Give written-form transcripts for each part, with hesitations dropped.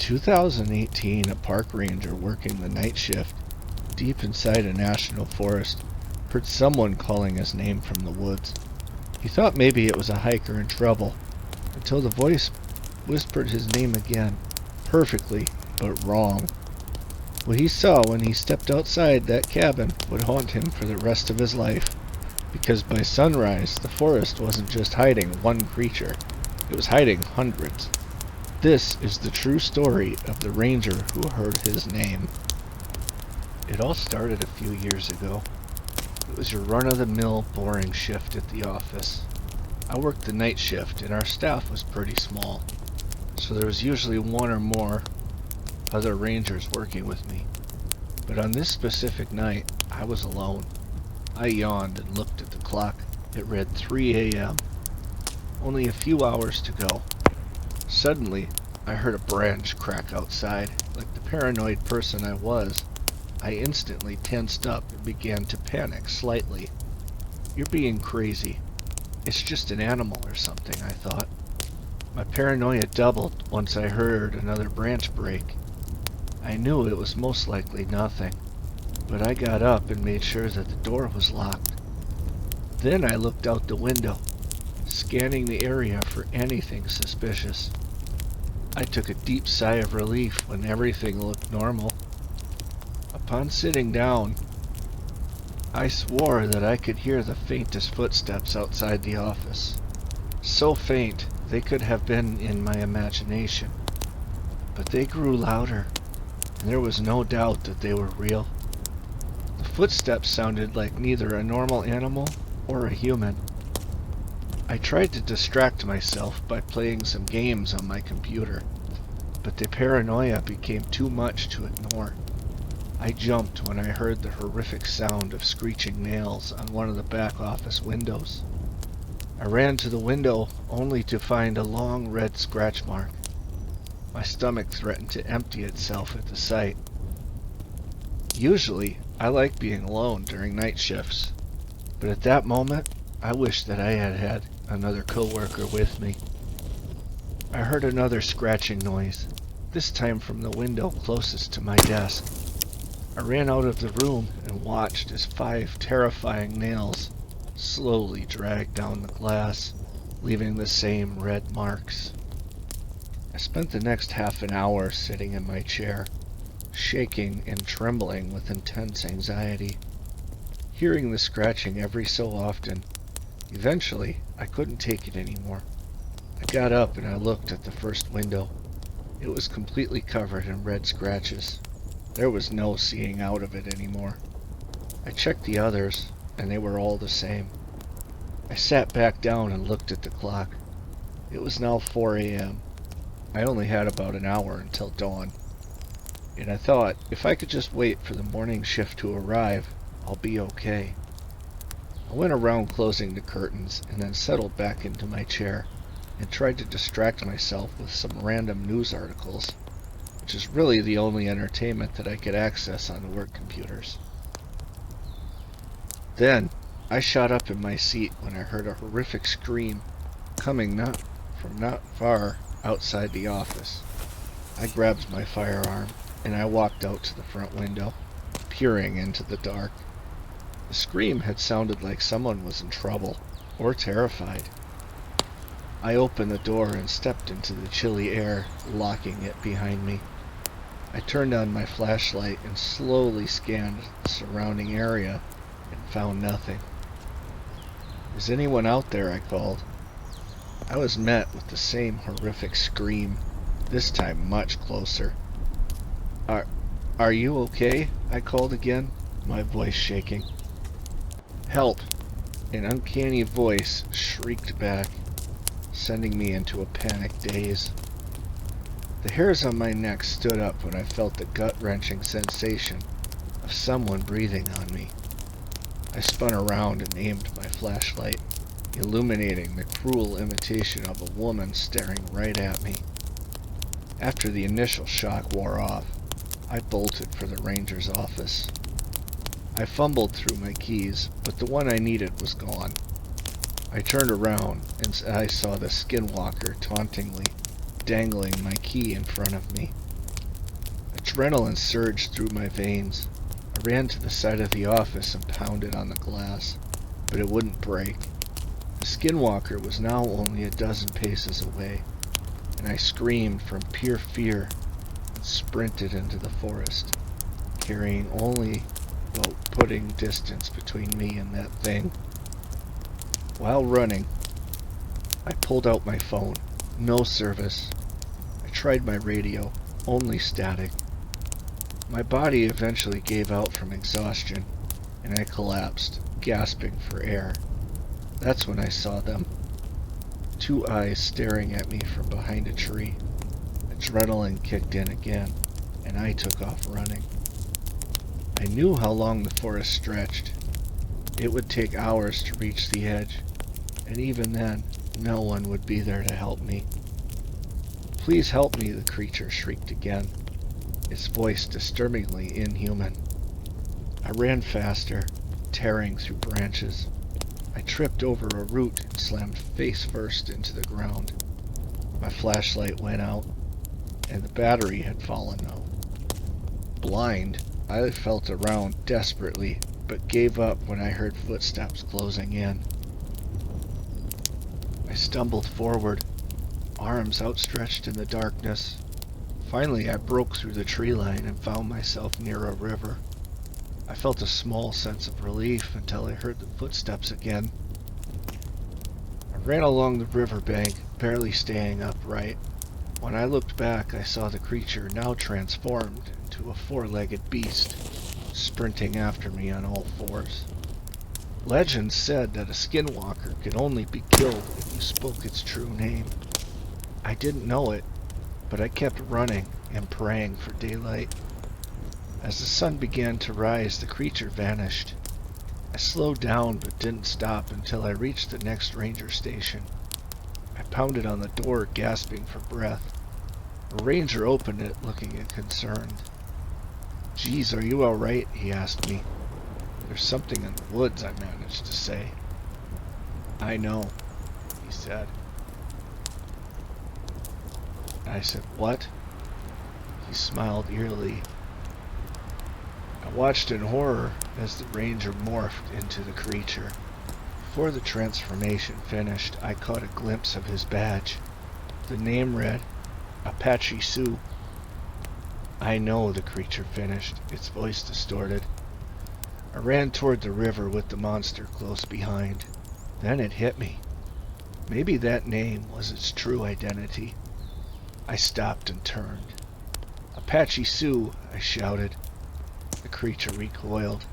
2018, a park ranger working the night shift deep inside a national forest heard someone calling his name from the woods. He thought maybe it was a hiker in trouble, until the voice whispered his name again, perfectly, but wrong. What he saw when he stepped outside that cabin would haunt him for the rest of his life, because by sunrise the forest wasn't just hiding one creature, it was hiding hundreds. This is the true story of the ranger who heard his name. It all started a few years ago. It was your run-of-the-mill boring shift at the office. I worked the night shift and our staff was pretty small, so there was usually one or more other rangers working with me. But on this specific night, I was alone. I yawned and looked at the clock. It read 3 a.m. Only a few hours to go. Suddenly, I heard a branch crack outside. Like the paranoid person I was, I instantly tensed up and began to panic slightly. You're being crazy. It's just an animal or something, I thought. My paranoia doubled once I heard another branch break. I knew it was most likely nothing, but I got up and made sure that the door was locked. Then I looked out the window, scanning the area for anything suspicious. I took a deep sigh of relief when everything looked normal. Upon sitting down, I swore that I could hear the faintest footsteps outside the office. So faint, they could have been in my imagination. But they grew louder, and there was no doubt that they were real. The footsteps sounded like neither a normal animal or a human. I tried to distract myself by playing some games on my computer, but the paranoia became too much to ignore. I jumped when I heard the horrific sound of screeching nails on one of the back office windows. I ran to the window only to find a long red scratch mark. My stomach threatened to empty itself at the sight. Usually, I like being alone during night shifts, but at that moment, I wished that I had had another coworker with me. I heard another scratching noise, this time from the window closest to my desk. I ran out of the room and watched as 5 terrifying nails slowly dragged down the glass, leaving the same red marks. I spent the next half an hour sitting in my chair, shaking and trembling with intense anxiety, hearing the scratching every so often. Eventually, I couldn't take it anymore. I got up and I looked at the first window. It was completely covered in red scratches. There was no seeing out of it anymore. I checked the others, and they were all the same. I sat back down and looked at the clock. It was now 4 a.m. I only had about an hour until dawn, and I thought if I could just wait for the morning shift to arrive, I'll be okay. I went around closing the curtains and then settled back into my chair and tried to distract myself with some random news articles, which is really the only entertainment that I could access on the work computers. Then, I shot up in my seat when I heard a horrific scream coming not far outside the office. I grabbed my firearm and I walked out to the front window, peering into the dark. The scream had sounded like someone was in trouble or terrified. I opened the door and stepped into the chilly air, locking it behind me. I turned on my flashlight and slowly scanned the surrounding area and found nothing. "Is anyone out there?" I called. I was met with the same horrific scream, this time much closer. Are you okay?" I called again, my voice shaking. "Help!" An uncanny voice shrieked back, sending me into a panic daze. The hairs on my neck stood up when I felt the gut-wrenching sensation of someone breathing on me. I spun around and aimed my flashlight, illuminating the cruel imitation of a woman staring right at me. After the initial shock wore off, I bolted for the ranger's office. I fumbled through my keys, but the one I needed was gone. I turned around and I saw the Skinwalker tauntingly dangling my key in front of me. Adrenaline surged through my veins. I ran to the side of the office and pounded on the glass, but it wouldn't break. The Skinwalker was now only a dozen paces away, and I screamed from pure fear and sprinted into the forest, carrying only about putting distance between me and that thing. While running, I pulled out my phone. No service. I tried my radio. Only static. My body eventually gave out from exhaustion, and I collapsed, gasping for air. That's when I saw them. Two eyes staring at me from behind a tree. Adrenaline kicked in again, and I took off running. I knew how long the forest stretched. It would take hours to reach the edge, and even then, no one would be there to help me. "Please help me," the creature shrieked again, its voice disturbingly inhuman. I ran faster, tearing through branches. I tripped over a root and slammed face first into the ground. My flashlight went out, and the battery had fallen out. Blind, I felt around desperately, but gave up when I heard footsteps closing in. I stumbled forward, arms outstretched in the darkness. Finally, I broke through the tree line and found myself near a river. I felt a small sense of relief until I heard the footsteps again. I ran along the riverbank, barely staying upright. When I looked back, I saw the creature, now transformed into a four-legged beast, sprinting after me on all fours. Legend said that a Skinwalker could only be killed if you spoke its true name. I didn't know it, but I kept running and praying for daylight. As the sun began to rise, the creature vanished. I slowed down but didn't stop until I reached the next ranger station. I pounded on the door, gasping for breath. A ranger opened it, looking concerned. "Geez, are you all right?" he asked me. "There's something in the woods," I managed to say. "I know," he said. I said, "What?" He smiled eerily. I watched in horror as the ranger morphed into the creature. Before the transformation finished, I caught a glimpse of his badge. The name read, Apache Sioux. "I know," the creature finished, its voice distorted. I ran toward the river with the monster close behind. Then it hit me. Maybe that name was its true identity. I stopped and turned. "Apache Sioux," I shouted. The creature recoiled.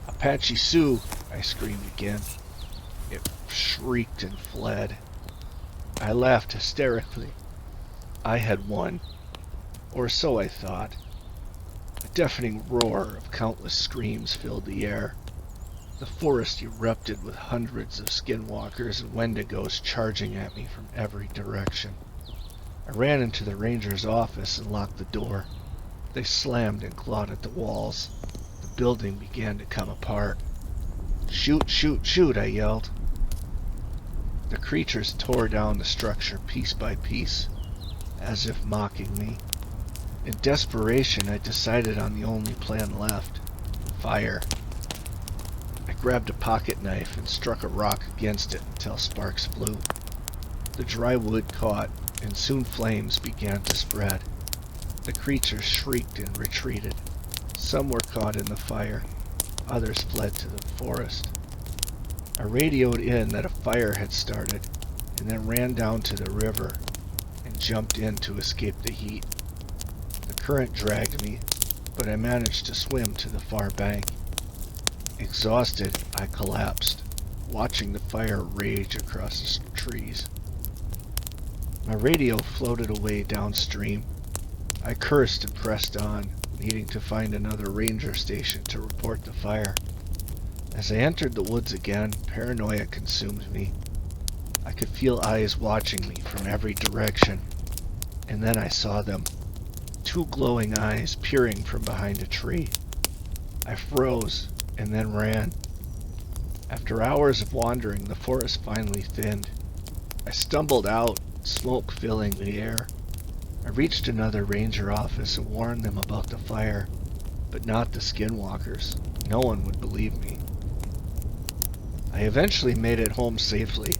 "Apache Sioux," I screamed again. It shrieked and fled. I laughed hysterically. I had won. Or so I thought. A deafening roar of countless screams filled the air. The forest erupted with hundreds of skinwalkers and wendigos charging at me from every direction. I ran into the ranger's office and locked the door. They slammed and clawed at the walls. The building began to come apart. "Shoot, shoot, shoot," I yelled. The creatures tore down the structure piece by piece, as if mocking me. In desperation, I decided on the only plan left: fire. I grabbed a pocket knife and struck a rock against it until sparks flew. The dry wood caught, and soon flames began to spread. The creatures shrieked and retreated. Some were caught in the fire. Others fled to the forest. I radioed in that a fire had started, and then ran down to the river and jumped in to escape the heat. The current dragged me, but I managed to swim to the far bank. Exhausted, I collapsed, watching the fire rage across the trees. My radio floated away downstream. I cursed and pressed on, needing to find another ranger station to report the fire. As I entered the woods again, paranoia consumed me. I could feel eyes watching me from every direction, and then I saw them. Two glowing eyes peering from behind a tree. I froze and then ran. After hours of wandering, the forest finally thinned. I stumbled out, smoke filling the air. I I reached another ranger office and warned them about the fire, but not the Skinwalkers. No one would believe me. I eventually made it home safely,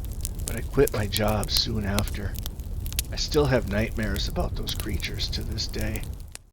but I quit my job soon after. I still have nightmares about those creatures to this day.